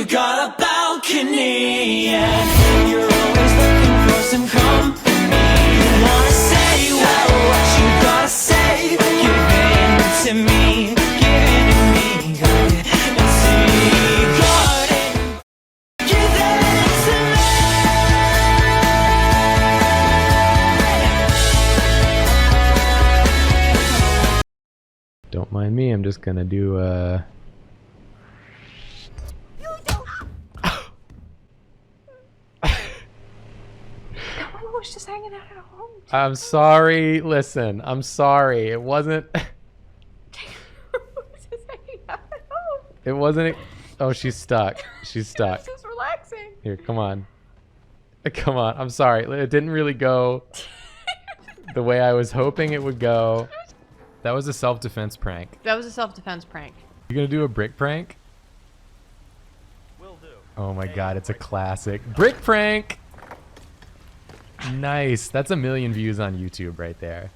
You got a balcony and you're always looking for some company. You wanna say, well, what you gotta say. Give in to me, give in to me, and see garden. Give in to me. Don't mind me, I'm just gonna do was just hanging out at home. I'm sorry, listen, I'm sorry. It wasn't Was just hanging out at home. it wasn't oh, she's stuck. She's stuck. This is relaxing. Here, come on. Come on. I'm sorry. It didn't really go the way I was hoping it would go. That was a self-defense prank. That was a self-defense prank. You gonna do a brick prank? Will do. Oh my god, it's a classic. Brick prank! Nice. That's 1 million views on YouTube right there.